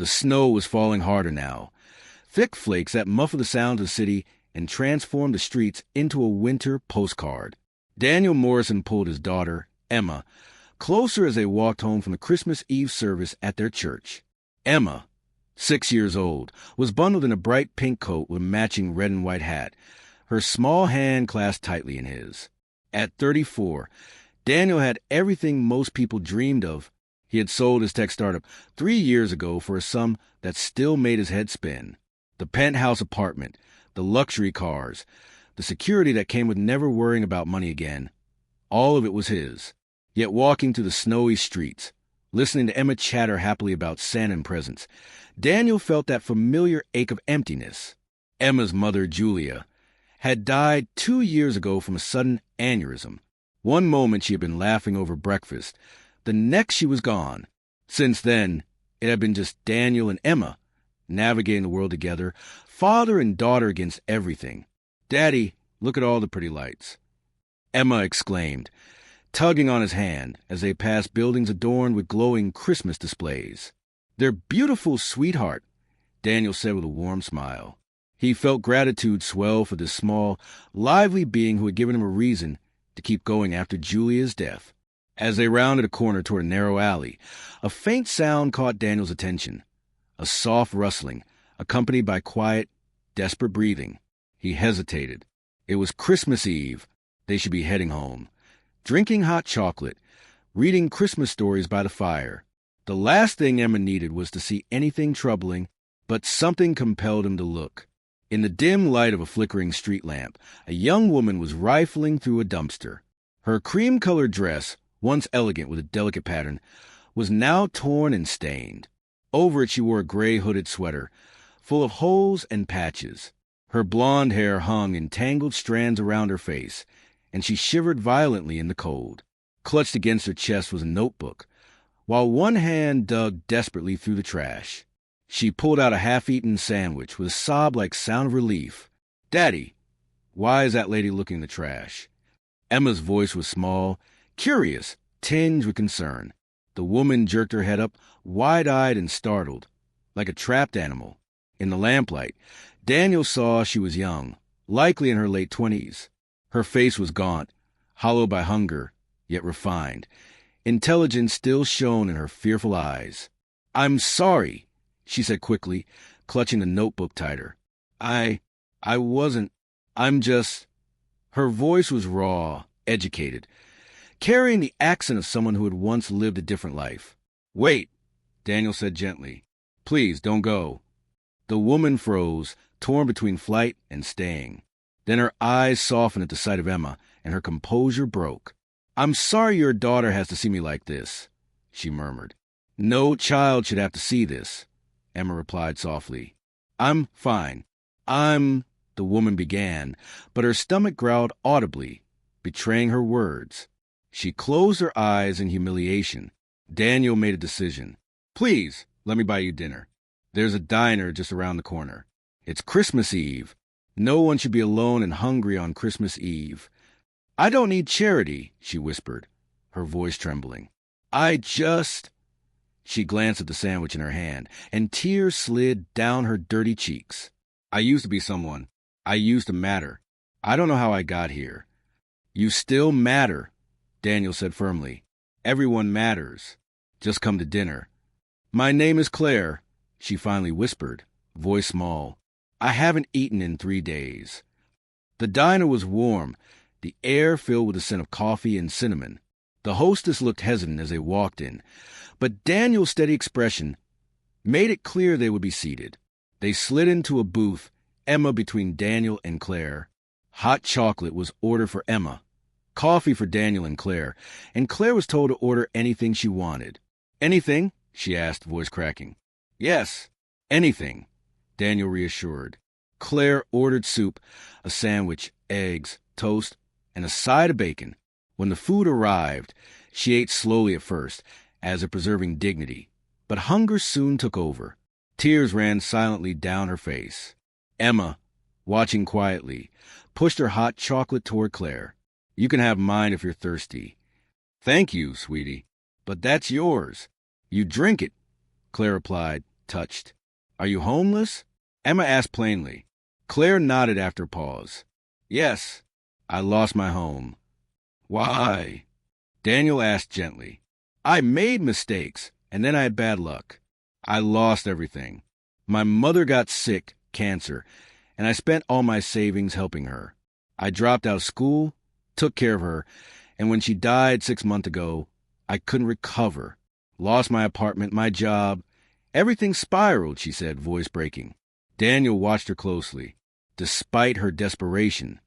The snow was falling harder now, thick flakes that muffled the sounds of the city and transformed the streets into a winter postcard. Daniel Morrison pulled his daughter, Emma, closer as they walked home from the Christmas Eve service at their church. Emma, 6 years old, was bundled in a bright pink coat with a matching red and white hat, her small hand clasped tightly in his. At 34, Daniel had everything most people dreamed of. He had sold his tech startup 3 years ago for a sum that still made his head spin. The penthouse apartment, the luxury cars, the security that came with never worrying about money again. All of it was his. Yet walking through the snowy streets, listening to Emma chatter happily about Santa and presents, Daniel felt that familiar ache of emptiness. Emma's mother, Julia, had died 2 years ago from a sudden aneurysm. One moment she had been laughing over breakfast, the next she was gone. Since then, it had been just Daniel and Emma, navigating the world together, father and daughter against everything. "Daddy, look at all the pretty lights," Emma exclaimed, tugging on his hand as they passed buildings adorned with glowing Christmas displays. "They're beautiful, sweetheart," Daniel said with a warm smile. He felt gratitude swell for this small, lively being who had given him a reason to keep going after Julia's death. As they rounded a corner toward a narrow alley, a faint sound caught Daniel's attention, a soft rustling, accompanied by quiet, desperate breathing. He hesitated. It was Christmas Eve. They should be heading home, drinking hot chocolate, reading Christmas stories by the fire. The last thing Emma needed was to see anything troubling, but something compelled him to look. In the dim light of a flickering street lamp, a young woman was rifling through a dumpster. Her cream-colored dress, once elegant with a delicate pattern, was now torn and stained. Over it she wore a gray hooded sweater, full of holes and patches. Her blonde hair hung in tangled strands around her face, and she shivered violently in the cold. Clutched against her chest was a notebook, while one hand dug desperately through the trash. She pulled out a half-eaten sandwich with a sob-like sound of relief. "Daddy, why is that lady looking in the trash?" Emma's voice was small, curious, tinged with concern. The woman jerked her head up, wide-eyed and startled, like a trapped animal. In the lamplight, Daniel saw she was young, likely in her late 20s. Her face was gaunt, hollowed by hunger, yet refined. Intelligence still shone in her fearful eyes. "I'm sorry," she said quickly, clutching the notebook tighter. I wasn't. I'm just..." Her voice was raw, educated, carrying the accent of someone who had once lived a different life. "Wait," Daniel said gently. "Please, don't go." The woman froze, torn between flight and staying. Then her eyes softened at the sight of Emma, and her composure broke. "I'm sorry your daughter has to see me like this," she murmured. "No child should have to see this," Emma replied softly. "I'm fine. The woman began, but her stomach growled audibly, betraying her words. She closed her eyes in humiliation. Daniel made a decision. "Please, let me buy you dinner. There's a diner just around the corner. It's Christmas Eve. No one should be alone and hungry on Christmas Eve." "I don't need charity," she whispered, her voice trembling. She glanced at the sandwich in her hand, and tears slid down her dirty cheeks. "I used to be someone. I used to matter. I don't know how I got here." "You still matter," Daniel said firmly. "Everyone matters. Just come to dinner." "My name is Claire," she finally whispered, voice small. "I haven't eaten in 3 days." The diner was warm, the air filled with the scent of coffee and cinnamon. The hostess looked hesitant as they walked in, but Daniel's steady expression made it clear they would be seated. They slid into a booth, Emma between Daniel and Claire. Hot chocolate was ordered for Emma, coffee for Daniel and Claire was told to order anything she wanted. "Anything?" she asked, voice cracking. "Yes, anything," Daniel reassured. Claire ordered soup, a sandwich, eggs, toast, and a side of bacon. When the food arrived, she ate slowly at first, as if preserving dignity, but hunger soon took over. Tears ran silently down her face. Emma, watching quietly, pushed her hot chocolate toward Claire. "You can have mine if you're thirsty." "Thank you, sweetie, but that's yours. You drink it," Claire replied, touched. Are you homeless? Emma asked plainly. Claire nodded after a pause. Yes, I lost my home. Why? Daniel asked gently. I made mistakes, and then I had bad luck. I lost everything. My mother got sick, cancer, and I spent all my savings helping her. I dropped out of school, took care of her, and when she died 6 months ago, I couldn't recover. Lost my apartment, my job. Everything spiraled, she said, voice breaking. Daniel watched her closely. Despite her desperation,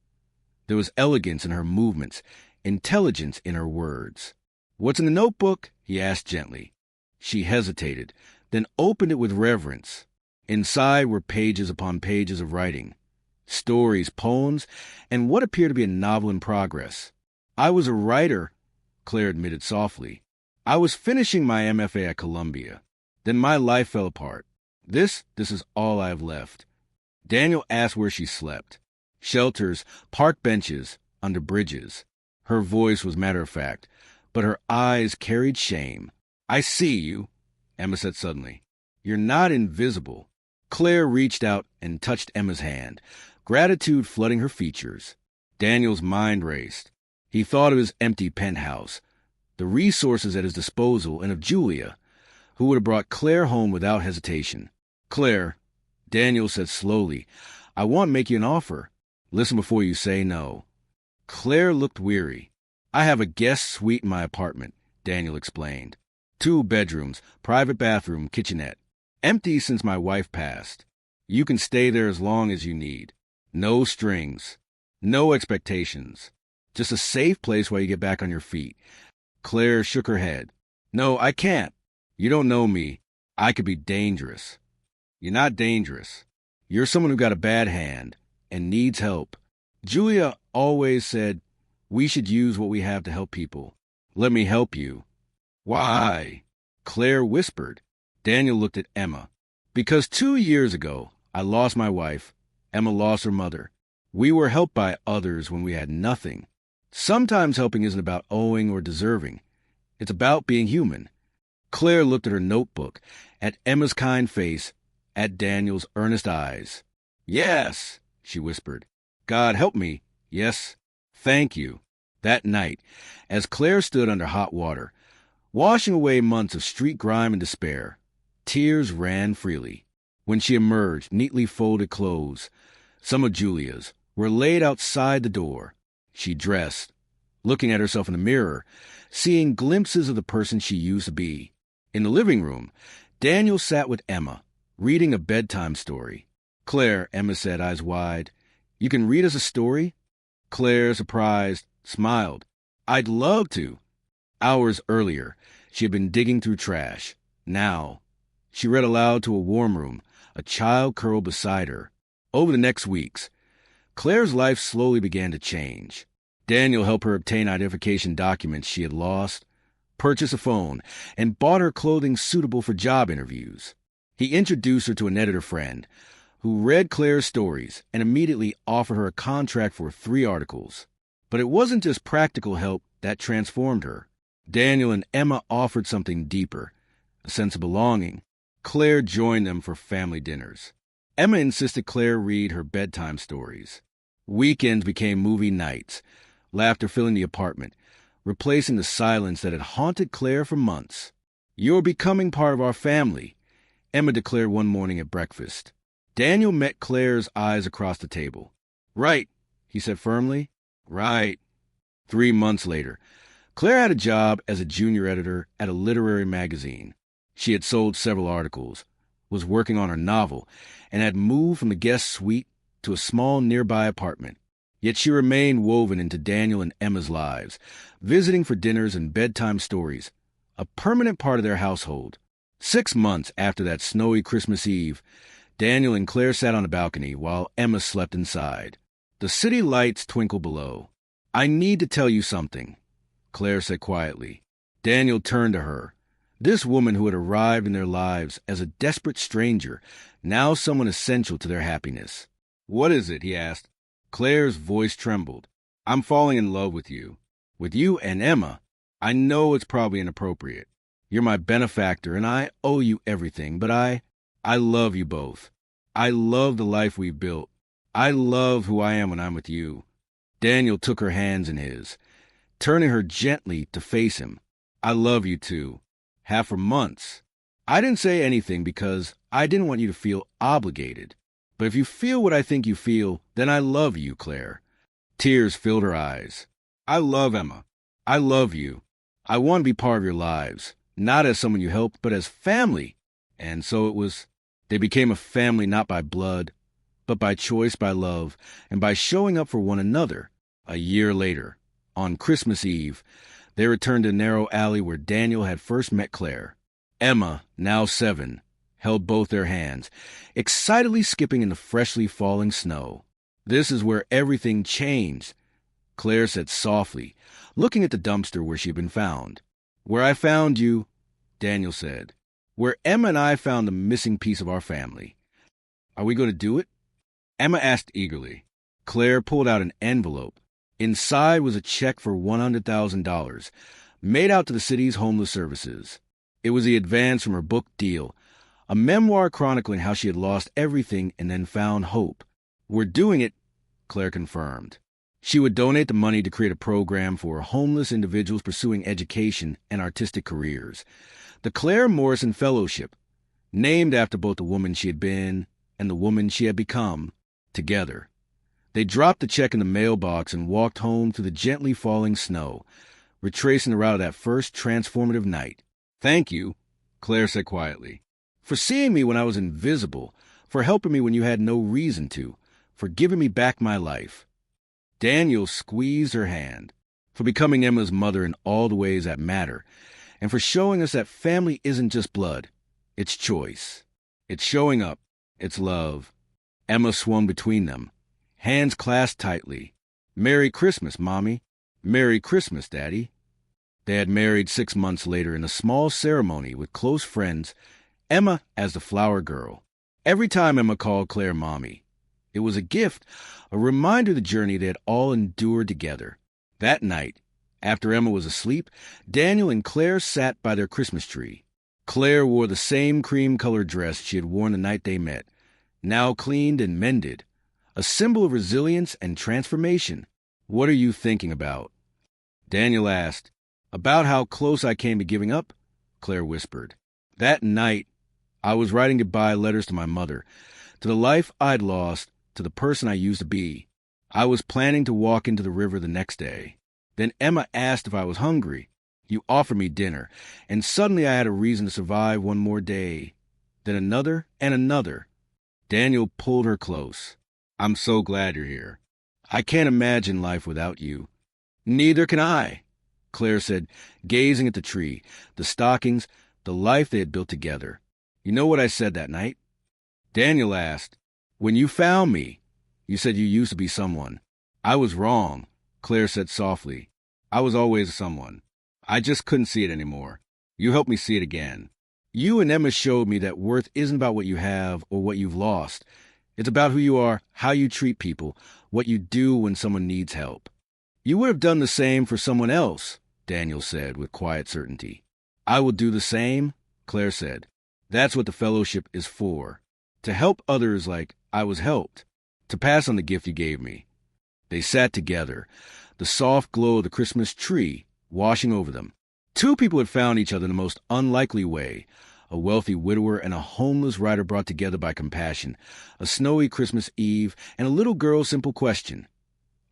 there was elegance in her movements, intelligence in her words. What's in the notebook? He asked gently. She hesitated, then opened it with reverence. Inside were pages upon pages of writing. Stories, poems, and what appeared to be a novel in progress. I was a writer, Claire admitted softly. I was finishing my MFA at Columbia. Then my life fell apart. This is all I have left. Daniel asked where she slept. Shelters, park benches, under bridges. Her voice was matter-of-fact, but her eyes carried shame. I see you, Emma said suddenly. You're not invisible. Claire reached out and touched Emma's hand, gratitude flooding her features. Daniel's mind raced. He thought of his empty penthouse, the resources at his disposal, and of Julia, who would have brought Claire home without hesitation. Claire, Daniel said slowly, I want to make you an offer. Listen before you say no. Claire looked weary. I have a guest suite in my apartment, Daniel explained. 2 bedrooms, private bathroom, kitchenette. Empty since my wife passed. You can stay there as long as you need. No strings. No expectations. Just a safe place while you get back on your feet. Claire shook her head. No, I can't. You don't know me. I could be dangerous. You're not dangerous. You're someone who got a bad hand and needs help. Julia always said, we should use what we have to help people. Let me help you. Why? Claire whispered. Daniel looked at Emma. Because 2 years ago, I lost my wife. Emma lost her mother. We were helped by others when we had nothing. Sometimes helping isn't about owing or deserving. It's about being human. Claire looked at her notebook, at Emma's kind face, at Daniel's earnest eyes. Yes, she whispered. God help me. Yes, thank you. That night, as Claire stood under hot water, washing away months of street grime and despair, tears ran freely. When she emerged, neatly folded clothes, some of Julia's, were laid outside the door. She dressed, looking at herself in the mirror, seeing glimpses of the person she used to be. In the living room, Daniel sat with Emma, reading a bedtime story. Claire, Emma said, eyes wide, you can read us a story? Claire, surprised, smiled. I'd love to. Hours earlier, she had been digging through trash. Now, she read aloud to a warm room, a child curled beside her. Over the next weeks, Claire's life slowly began to change. Daniel helped her obtain identification documents she had lost, purchase a phone, and bought her clothing suitable for job interviews. He introduced her to an editor friend who read Claire's stories and immediately offered her a contract for 3 articles. But it wasn't just practical help that transformed her. Daniel and Emma offered something deeper, a sense of belonging. Claire joined them for family dinners. Emma insisted Claire read her bedtime stories. Weekends became movie nights, laughter filling the apartment, replacing the silence that had haunted Claire for months. You're becoming part of our family, Emma declared one morning at breakfast. Daniel met Claire's eyes across the table. Right, he said firmly. Right. 3 months later, Claire had a job as a junior editor at a literary magazine. She had sold several articles, was working on her novel, and had moved from the guest suite to a small nearby apartment. Yet she remained woven into Daniel and Emma's lives, visiting for dinners and bedtime stories, a permanent part of their household. 6 months after that snowy Christmas Eve, Daniel and Claire sat on the balcony while Emma slept inside. The city lights twinkled below. I need to tell you something, Claire said quietly. Daniel turned to her. This woman who had arrived in their lives as a desperate stranger, now someone essential to their happiness. What is it? He asked. Claire's voice trembled. I'm falling in love with you. With you and Emma. I know it's probably inappropriate. You're my benefactor, and I owe you everything, but I I love you both. I love the life we've built. I love who I am when I'm with you." Daniel took her hands in his, turning her gently to face him. "I love you too. Have for months. I didn't say anything because I didn't want you to feel obligated. But if you feel what I think you feel, then I love you, Claire." Tears filled her eyes. "I love Emma. I love you. I want to be part of your lives, not as someone you helped, but as family." And so it was. They became a family not by blood, but by choice, by love, and by showing up for one another. A year later, on Christmas Eve, they returned to the narrow alley where Daniel had first met Claire. Emma, now 7, held both their hands, excitedly skipping in the freshly falling snow. "This is where everything changed," Claire said softly, looking at the dumpster where she had been found. "Where I found you," Daniel said. "Where Emma and I found the missing piece of our family." "Are we going to do it?" Emma asked eagerly. Claire pulled out an envelope. Inside was a check for $100,000, made out to the city's homeless services. It was the advance from her book deal, a memoir chronicling how she had lost everything and then found hope. "We're doing it," Claire confirmed. She would donate the money to create a program for homeless individuals pursuing education and artistic careers. The Claire Morrison Fellowship, named after both the woman she had been and the woman she had become, together. They dropped the check in the mailbox and walked home through the gently falling snow, retracing the route of that first transformative night. "Thank you," Claire said quietly, "for seeing me when I was invisible, for helping me when you had no reason to, for giving me back my life." Daniel squeezed her hand, "For becoming Emma's mother in all the ways that matter, and for showing us that family isn't just blood, it's choice. It's showing up, it's love." Emma swung between them, hands clasped tightly. "Merry Christmas, Mommy. Merry Christmas, Daddy." They had married 6 months later in a small ceremony with close friends, Emma as the flower girl. Every time Emma called Claire Mommy, it was a gift, a reminder of the journey they had all endured together. That night, after Emma was asleep, Daniel and Claire sat by their Christmas tree. Claire wore the same cream-colored dress she had worn the night they met, now cleaned and mended, a symbol of resilience and transformation. "What are you thinking about?" Daniel asked. "About how close I came to giving up," Claire whispered. "That night, I was writing goodbye letters to my mother, to the life I'd lost, to the person I used to be. I was planning to walk into the river the next day. Then Emma asked if I was hungry. You offered me dinner, and suddenly I had a reason to survive one more day. Then another and another." Daniel pulled her close. "I'm so glad you're here. I can't imagine life without you." "Neither can I," Claire said, gazing at the tree, the stockings, the life they had built together. "You know what I said that night?" Daniel asked. "When you found me, you said you used to be someone." "I was wrong," Claire said softly. "I was always someone. I just couldn't see it anymore. You helped me see it again. You and Emma showed me that worth isn't about what you have or what you've lost. It's about who you are, how you treat people, what you do when someone needs help." "You would have done the same for someone else," Daniel said with quiet certainty. "I will do the same," Claire said. "That's what the fellowship is for. To help others like I was helped. To pass on the gift you gave me." They sat together, the soft glow of the Christmas tree washing over them. Two people had found each other in the most unlikely way, a wealthy widower and a homeless writer brought together by compassion, a snowy Christmas Eve, and a little girl's simple question.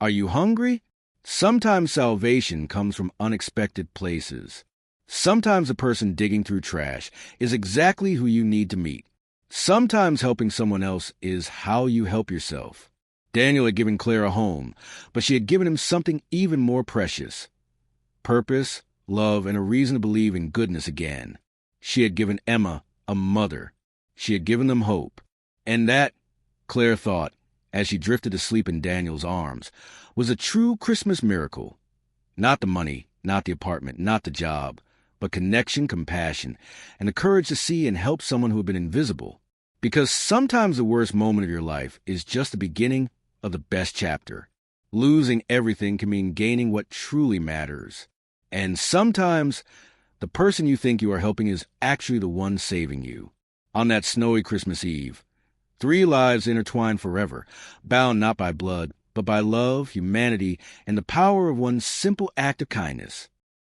"Are you hungry?" Sometimes salvation comes from unexpected places. Sometimes the person digging through trash is exactly who you need to meet. Sometimes helping someone else is how you help yourself. Daniel had given Claire a home, but she had given him something even more precious. Purpose, love, and a reason to believe in goodness again. She had given Emma a mother. She had given them hope. And that, Claire thought, as she drifted asleep in Daniel's arms, was a true Christmas miracle. Not the money, not the apartment, not the job, but connection, compassion, and the courage to see and help someone who had been invisible. Because sometimes the worst moment of your life is just the beginning of the best chapter. Losing everything can mean gaining what truly matters. And sometimes the person you think you are helping is actually the one saving you. On that snowy Christmas Eve, 3 lives intertwined forever, bound not by blood, but by love, humanity, and the power of one simple act of kindness.